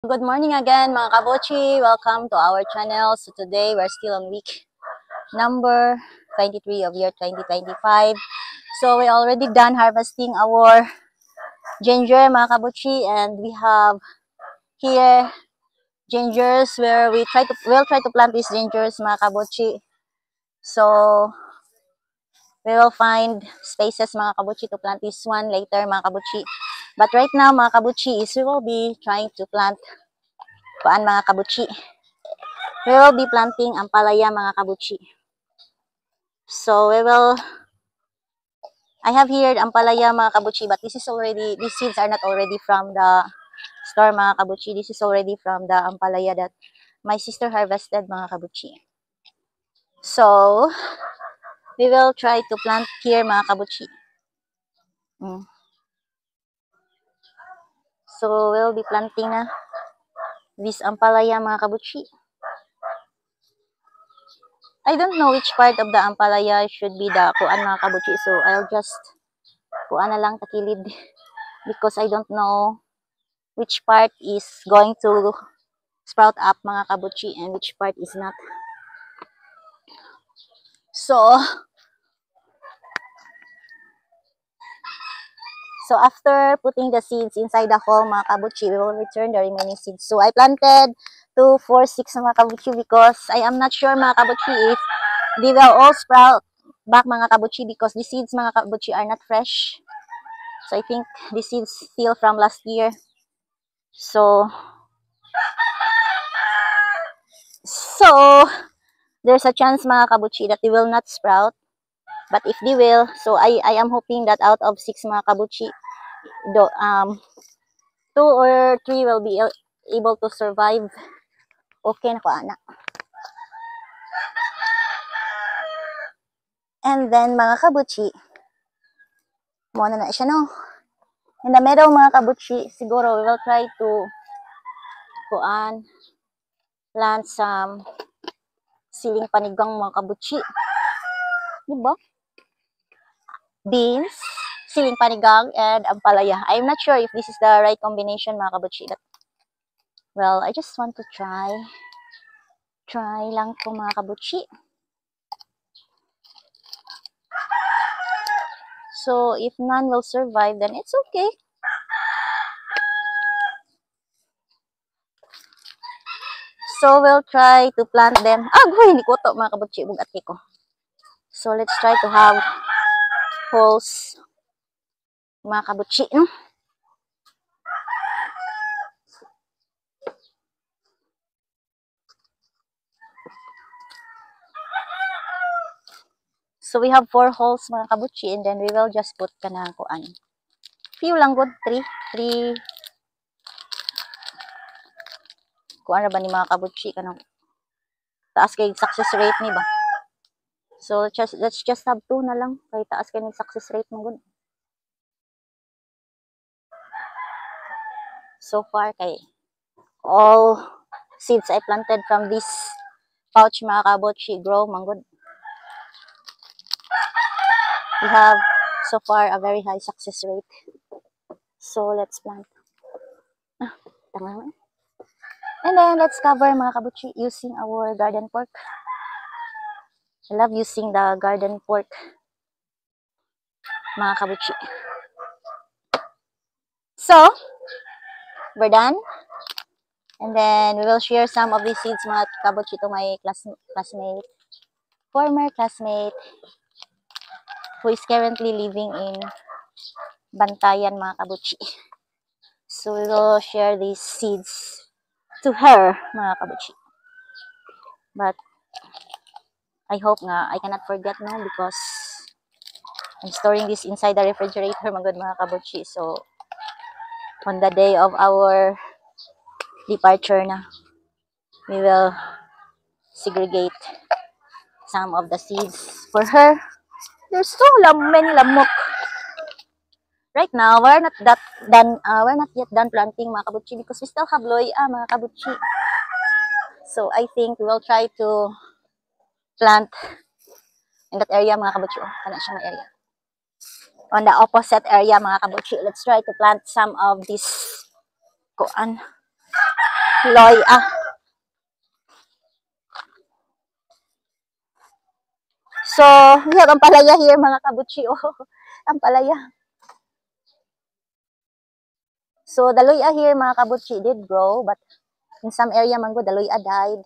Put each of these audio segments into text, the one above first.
Good morning again mga kabochi. Welcome to our channel. So today we're still on week number 23 of year 2025. So we already done harvesting our ginger mga kabochi, and we have here gingers where we'll try to plant these gingers mga kabochi. So we will find spaces mga kabochi to plant this one later mga kabochi. But right now mga kabochi is we will be trying to plant mga kabochi. We will be planting ampalaya mga kabuchi. So I have here ampalaya mga kabuchi, but these seeds are not already from the store mga kabuchi. This is already from the ampalaya that my sister harvested mga kabuchi. So we will try to plant here mga kabuchi. So we'll be planting na this ampalaya mga kabuchi. I don't know which part of the ampalaya should be the kuan mga kabuchi. So I'll just kuan na lang takilid because I don't know which part is going to sprout up mga kabuchi and which part is not. So after putting the seeds inside the hole mga kabuchi, we will return the remaining seeds. So I planted 2, 4, 6 mga kabuchi because I am not sure mga kabuchi if they will all sprout back mga kabuchi because the seeds mga kabuchi are not fresh. So I think the seeds still from last year. So there's a chance mga kabuchi that they will not sprout. But if they will, so I am hoping that out of 6 mga kabuchi, 2 or 3 will be able to survive. Okay na ko ana. And then mga kabuchi, muna na siya no. In the middle mga kabuchi, siguro we will try to plant some siling panigang mga kabuchi. Diba? Beans, siling panigang, and ampalaya. I'm not sure if this is the right combination mga kabuchi. Well, I just want to try lang po mga kabuchi. So if none will survive, then it's okay. So we'll try to plant them. Hindi ko to mga kabuchi, bugat ko. So let's try to have holes mga kabuchi, no? So we have 4 holes mga kabuchi, and then we will just put kanang kuan. Few lang good, 3 kuan ra ba ni mga kabuchi kanang taas kay success rate ni ba. So let's just have 2 na lang kay taas kay ni success rate mo gud. So far kay all seeds I planted from this pouch mga kabuchi grow manggod. We have so far a very high success rate. So let's plant. And then let's cover mga kabuchi using our garden fork. I love using the garden fork mga kabuchi. So we're done. And then we will share some of these seeds mga kabuchi to my former classmate who is currently living in Bantayan mga kabuchi. So we will share these seeds to her mga kabuchi. But I hope nga I cannot forget no because I'm storing this inside the refrigerator mga kabuchi. So on the day of our departure na, we will segregate some of the seeds for her. There's so many lamok. Right now, we're not yet done planting mga kabuchi because we still have loya mga kabuchi. So I think we will try to plant in that area mga kabuchi. Kana siya na area. On the opposite area mga kabuchi, let's try to plant some of this kuan Loya. So, we have ampalaya here, mga kabutchi. Oh, ampalaya. So, the loya here, mga kabutchi, did grow, but in some area, mango, the loya died.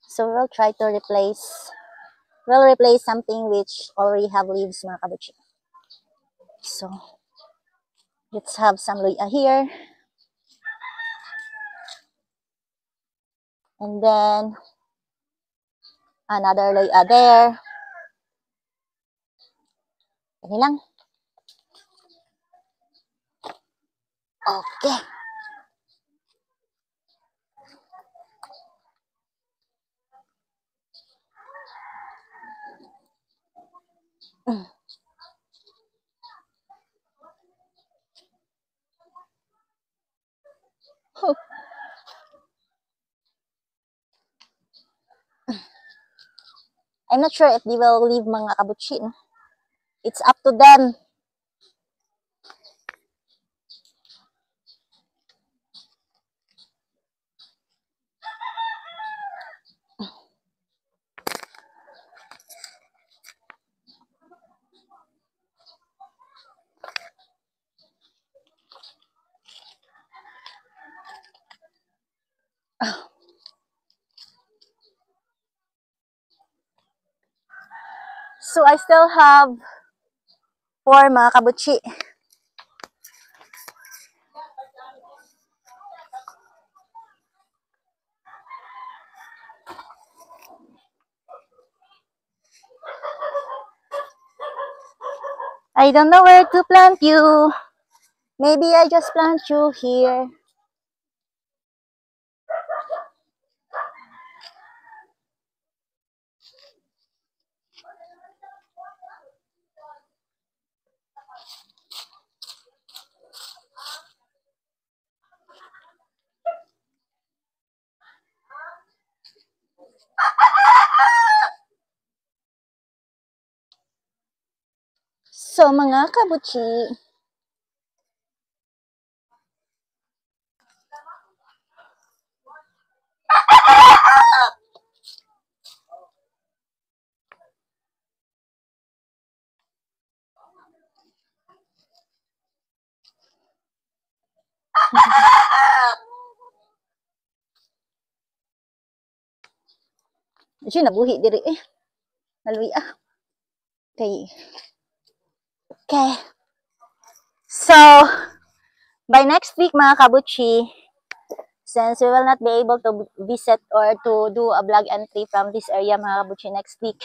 So, we'll try to replace, something which already have leaves, mga kabutchi. So, let's have some loya here. And then, another loya there. Ini lang. Okay. I'm not sure if they will leave, mga kabutchi. No? It's up to them. So, I still have 4, mga kabutchi. I don't know where to plant you. Maybe I just plant you here. So, mga kabutchi, Kasi nabuhi diri eh. Naluwi ah. Okay. Okay. So, by next week, mga kabutchi, since we will not be able to visit or to do a vlog entry from this area, mga kabutchi, next week,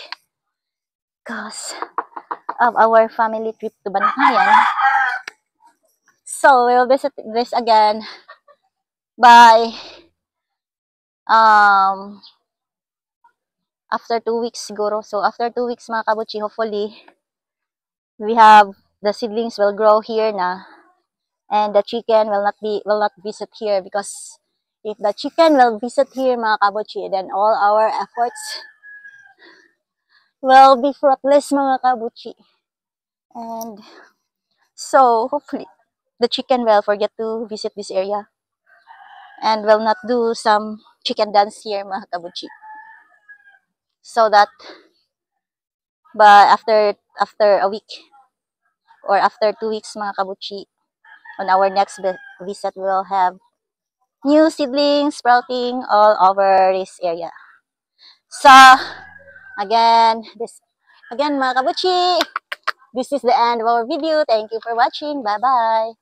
because of our family trip to Bantayan. So, we will visit this again by after 2 weeks siguro. So, after 2 weeks, mga kabutchi, hopefully, we have, the seedlings will grow here na, and the chicken will not visit here, because if the chicken will visit here, mga kabutchi, then all our efforts will be fruitless, mga kabutchi. And so, hopefully, the chicken will forget to visit this area and will not do some chicken dance here, mga kabutchi. So that, but after a week or after 2 weeks, mga kabutchi, on our next visit, we will have new seedlings sprouting all over this area. So, again, mga kabutchi, this is the end of our video. Thank you for watching. Bye-bye.